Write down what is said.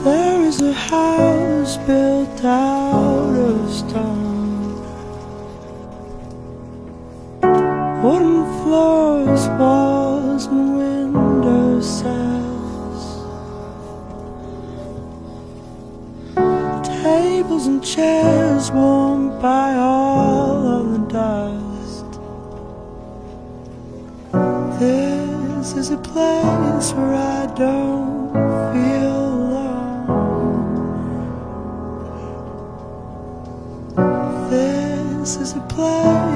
There is a house built out of stone, wooden floors, walls and window sills, tables and chairs warmed by all of the dust. This is a place where I don't feel alone. This is a place